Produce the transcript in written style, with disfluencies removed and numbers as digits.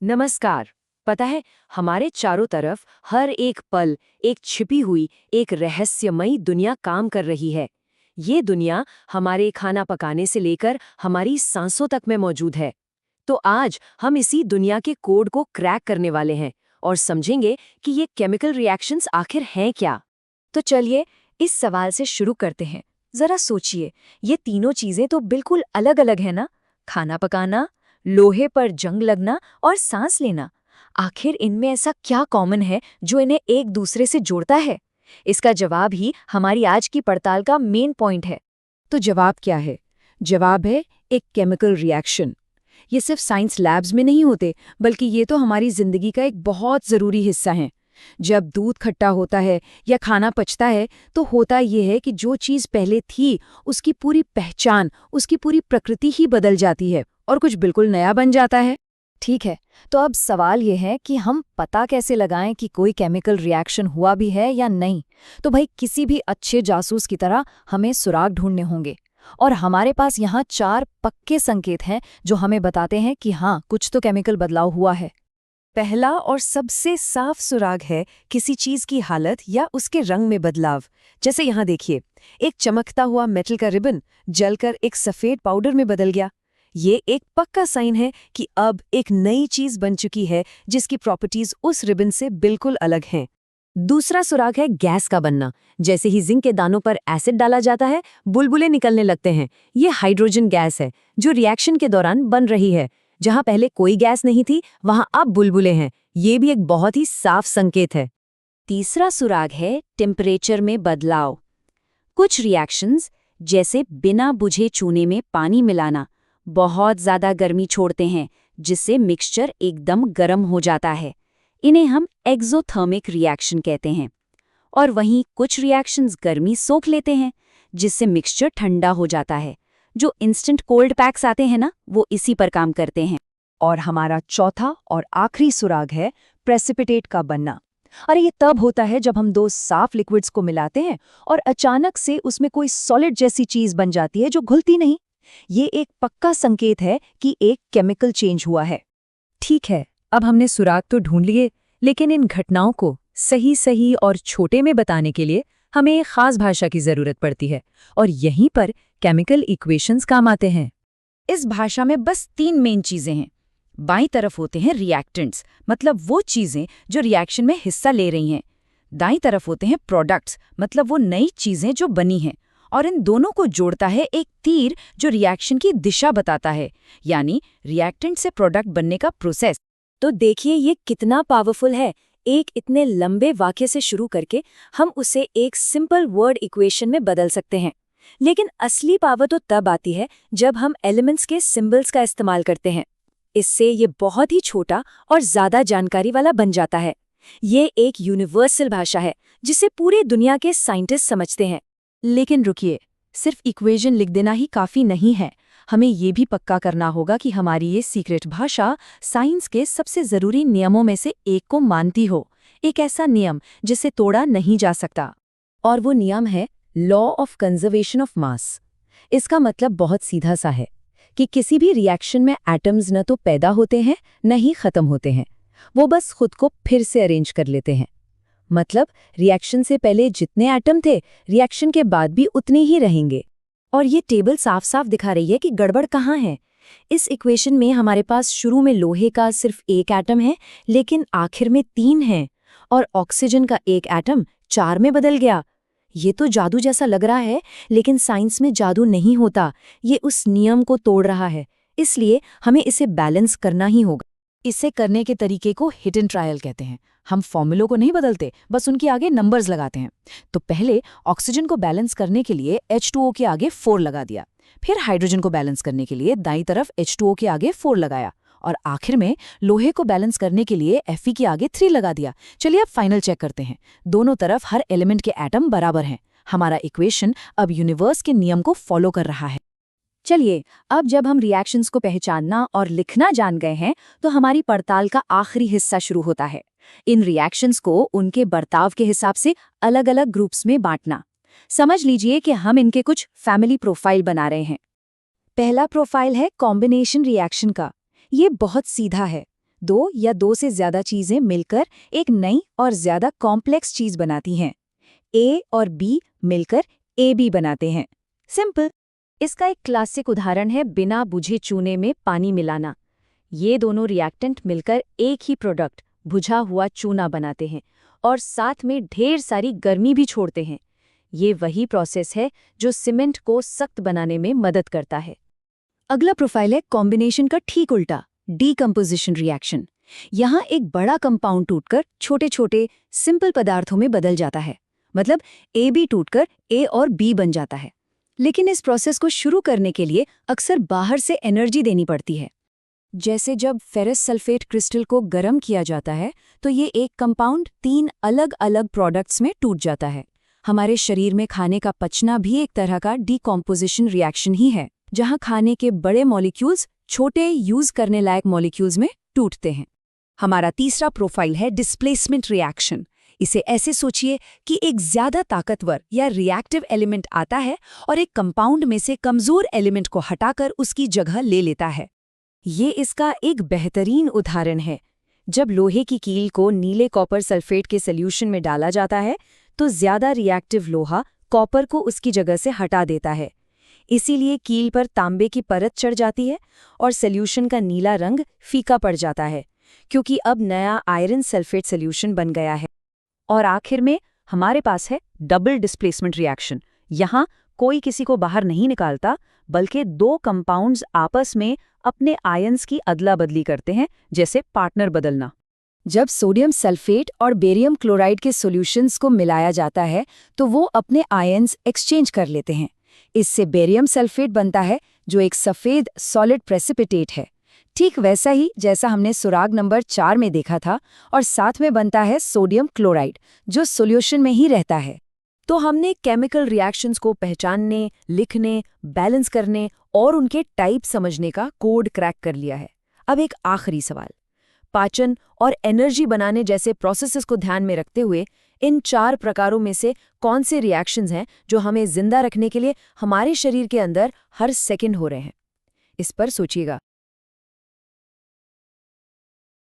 नमस्कार। पता है, हमारे चारों तरफ हर एक पल एक छिपी हुई, एक रहस्यमयी दुनिया काम कर रही है। ये दुनिया हमारे खाना पकाने से लेकर हमारी सांसों तक में मौजूद है। तो आज हम इसी दुनिया के कोड को क्रैक करने वाले हैं और समझेंगे कि ये केमिकल रिएक्शंस आखिर हैं क्या। तो चलिए इस सवाल से शुरू करते हैं। जरा सोचिए, ये तीनों चीजें तो बिल्कुल अलग अलग है ना। खाना पकाना, लोहे पर जंग लगना और सांस लेना। आखिर इनमें ऐसा क्या कॉमन है जो इन्हें एक दूसरे से जोड़ता है? इसका जवाब ही हमारी आज की पड़ताल का मेन पॉइंट है। तो जवाब क्या है? जवाब है एक केमिकल रिएक्शन। ये सिर्फ साइंस लैब्स में नहीं होते, बल्कि ये तो हमारी जिंदगी का एक बहुत ज़रूरी हिस्सा है। जब दूध खट्टा होता है या खाना पचता है, तो होता ये है कि जो चीज़ पहले थी, उसकी पूरी पहचान, उसकी पूरी प्रकृति ही बदल जाती है और कुछ बिल्कुल नया बन जाता है। ठीक है, तो अब सवाल ये है कि हम पता कैसे लगाएं कि कोई केमिकल रिएक्शन हुआ भी है या नहीं। तो भाई, किसी भी अच्छे जासूस की तरह हमें सुराग ढूंढने होंगे। और हमारे पास यहाँ 4 पक्के संकेत हैं जो हमें बताते हैं कि हाँ, कुछ तो केमिकल बदलाव हुआ है। पहला और सबसे साफ सुराग है किसी चीज की हालत या उसके रंग में बदलाव। जैसे यहाँ देखिए, एक चमकता हुआ मेटल का रिबन जलकर एक सफेद पाउडर में बदल गया। ये एक पक्का साइन है कि अब एक नई चीज बन चुकी है जिसकी प्रॉपर्टीज उस रिबन से बिल्कुल अलग हैं। दूसरा सुराग है गैस का बनना। जैसे ही जिंक के दानों पर एसिड डाला जाता है, बुलबुले निकलने लगते हैं। ये हाइड्रोजन गैस है जो रिएक्शन के दौरान बन रही है। जहां पहले कोई गैस नहीं थी, वहां अब बुलबुले हैं। ये भी एक बहुत ही साफ संकेत है। तीसरा सुराग है टेम्परेचर में बदलाव। कुछ रिएक्शंस, जैसे बिना बुझे चूने में पानी मिलाना, बहुत ज्यादा गर्मी छोड़ते हैं, जिससे मिक्सचर एकदम गर्म हो जाता है। इन्हें हम एक्सोथर्मिक रिएक्शन कहते हैं। और वहीं कुछ रिएक्शंस गर्मी सोख लेते हैं, जिससे मिक्सचर ठंडा हो जाता है। जो इंस्टेंट कोल्ड पैक्स आते हैं ना, वो इसी पर काम करते हैं। और हमारा चौथा और आखिरी सुराग है प्रेसिपिटेट का बनना। अरे ये तब होता है जब हम दो साफ लिक्विड्स को मिलाते हैं और अचानक से उसमें कोई सॉलिड जैसी चीज बन जाती है जो घुलती नहीं। ये एक पक्का संकेत है कि एक केमिकल चेंज हुआ है। ठीक है, अब हमने सुराग तो ढूंढ लिए, लेकिन इन घटनाओं को सही सही और छोटे में बताने के लिए हमें एक खास भाषा की जरूरत पड़ती है। और यहीं पर केमिकल इक्वेशंस काम आते हैं। इस भाषा में बस 3 मेन चीजें हैं। बाईं तरफ होते हैं रिएक्टेंट्स, मतलब वो चीजें जो रिएक्शन में हिस्सा ले रही हैं। दाईं तरफ होते हैं प्रोडक्ट्स, मतलब वो नई चीजें जो बनी हैं। और इन दोनों को जोड़ता है एक तीर जो रिएक्शन की दिशा बताता है, यानी रिएक्टेंट से प्रोडक्ट बनने का प्रोसेस। तो देखिए ये कितना पावरफुल है। एक इतने लंबे वाक्य से शुरू करके हम उसे एक सिंपल वर्ड इक्वेशन में बदल सकते हैं। लेकिन असली पावर तो तब आती है जब हम एलिमेंट्स के सिंबल्स का इस्तेमाल करते हैं। इससे ये बहुत ही छोटा और ज्यादा जानकारी वाला बन जाता है। ये एक यूनिवर्सल भाषा है जिसे पूरी दुनिया के साइंटिस्ट समझते हैं। लेकिन रुकिए, सिर्फ इक्वेशन लिख देना ही काफी नहीं है। हमें ये भी पक्का करना होगा कि हमारी ये सीक्रेट भाषा साइंस के सबसे जरूरी नियमों में से एक को मानती हो। एक ऐसा नियम जिसे तोड़ा नहीं जा सकता। और वो नियम है law of conservation of mass. इसका मतलब बहुत सीधा सा है कि किसी भी रिएक्शन में एटम्स न तो पैदा होते हैं, न ही खत्म होते हैं। वो बस खुद को फिर से अरेंज कर लेते हैं। मतलब रिएक्शन से पहले जितने एटम थे, रिएक्शन के बाद भी उतने ही रहेंगे। और ये टेबल साफ साफ दिखा रही है कि गड़बड़ कहाँ है। इस इक्वेशन में हमारे पास शुरू में लोहे का सिर्फ एक एटम है, लेकिन आखिर में 3 है। और ऑक्सीजन का एक एटम 4 में बदल गया। ये तो जादू जैसा लग रहा है, लेकिन साइंस में जादू नहीं होता। ये उस नियम को तोड़ रहा है। इसलिए हमें इसे बैलेंस करना ही होगा। इसे करने के तरीके को हिडन ट्रायल कहते हैं। हम फॉर्मूलों को नहीं बदलते, बस उनके आगे नंबर्स लगाते हैं। तो पहले ऑक्सीजन को बैलेंस करने के लिए H2O के आगे 4 लगा दिया। फिर हाइड्रोजन को बैलेंस करने के लिए दाईं तरफ H2O के आगे 4 लगाया। और आखिर में लोहे को बैलेंस करने के लिए Fe के आगे 3 लगा दिया। चलिए अब फाइनल चेक करते हैं। दोनों तरफ हर एलिमेंट के एटम बराबर हैं। हमारा इक्वेशन अब यूनिवर्स के नियम को फॉलो कर रहा है। चलिए, अब जब हम रिएक्शंस को पहचानना और लिखना जान गए हैं, तो हमारी पड़ताल का आखिरी हिस्सा शुरू होता है। इन रिएक्शंस को उनके बर्ताव के हिसाब से अलग अलग ग्रुप्स में बांटना। समझ लीजिए कि हम इनके कुछ फैमिली प्रोफाइल बना रहे हैं। पहला प्रोफाइल है कॉम्बिनेशन रिएक्शन का। ये बहुत सीधा है। दो या दो से ज्यादा चीजें मिलकर एक नई और ज्यादा कॉम्प्लेक्स चीज बनाती हैं। ए और बी मिलकर ए बी बनाते हैं। सिंपल। इसका एक क्लासिक उदाहरण है बिना बुझे चूने में पानी मिलाना। ये दोनों रिएक्टेंट मिलकर एक ही प्रोडक्ट, बुझा हुआ चूना बनाते हैं और साथ में ढेर सारी गर्मी भी छोड़ते हैं। ये वही प्रोसेस है जो सीमेंट को सख्त बनाने में मदद करता है। अगला प्रोफाइल है कॉम्बिनेशन का ठीक उल्टा, डीकंपोजिशन रिएक्शन। यहाँ एक बड़ा कंपाउंड टूटकर छोटे छोटे सिंपल पदार्थों में बदल जाता है। मतलब ए बी टूटकर ए और बी बन जाता है। लेकिन इस प्रोसेस को शुरू करने के लिए अक्सर बाहर से एनर्जी देनी पड़ती है। जैसे जब फेरस सल्फेट क्रिस्टल को गर्म किया जाता है तो ये एक कंपाउंड 3 अलग अलग प्रोडक्ट्स में टूट जाता है। हमारे शरीर में खाने का पचना भी एक तरह का डीकॉम्पोजिशन रिएक्शन ही है, जहां खाने के बड़े मॉलिक्यूल्स छोटे यूज करने लायक मॉलिक्यूल्स में टूटते हैं। हमारा तीसरा प्रोफाइल है डिस्प्लेसमेंट रिएक्शन। इसे ऐसे सोचिए कि एक ज्यादा ताकतवर या रिएक्टिव एलिमेंट आता है और एक कंपाउंड में से कमजोर एलिमेंट को हटाकर उसकी जगह ले लेता है। ये इसका एक बेहतरीन उदाहरण है। जब लोहे की कील को नीले कॉपर सल्फेट के सॉल्यूशन में डाला जाता है तो ज्यादा रिएक्टिव लोहा कॉपर को उसकी जगह से हटा देता है। इसीलिए कील पर तांबे की परत चढ़ जाती है और सॉल्यूशन का नीला रंग फीका पड़ जाता है, क्योंकि अब नया आयरन सल्फेट सॉल्यूशन बन गया है। और आखिर में हमारे पास है डबल डिस्प्लेसमेंट रिएक्शन। यहाँ कोई किसी को बाहर नहीं निकालता, बल्कि दो कंपाउंड्स आपस में अपने आयन्स की अदला बदली करते हैं, जैसे पार्टनर बदलना। जब सोडियम सल्फेट और बेरियम क्लोराइड के सॉल्यूशंस को मिलाया जाता है तो वो अपने आयन्स एक्सचेंज कर लेते हैं। इससे बेरियम सल्फेट बनता है, जो एक सफ़ेद सॉलिड प्रेसिपिटेट है, ठीक वैसा ही जैसा हमने सुराग नंबर 4 में देखा था। और साथ में बनता है सोडियम क्लोराइड, जो सॉल्यूशन में ही रहता है। तो हमने केमिकल रिएक्शंस को पहचानने, लिखने, बैलेंस करने और उनके टाइप समझने का कोड क्रैक कर लिया है। अब एक आखिरी सवाल, पाचन और एनर्जी बनाने जैसे प्रोसेसेस को ध्यान में रखते हुए इन 4 प्रकारों में से कौन से रिएक्शंस हैं जो हमें जिंदा रखने के लिए हमारे शरीर के अंदर हर सेकंड हो रहे हैं? इस पर सोचिएगा।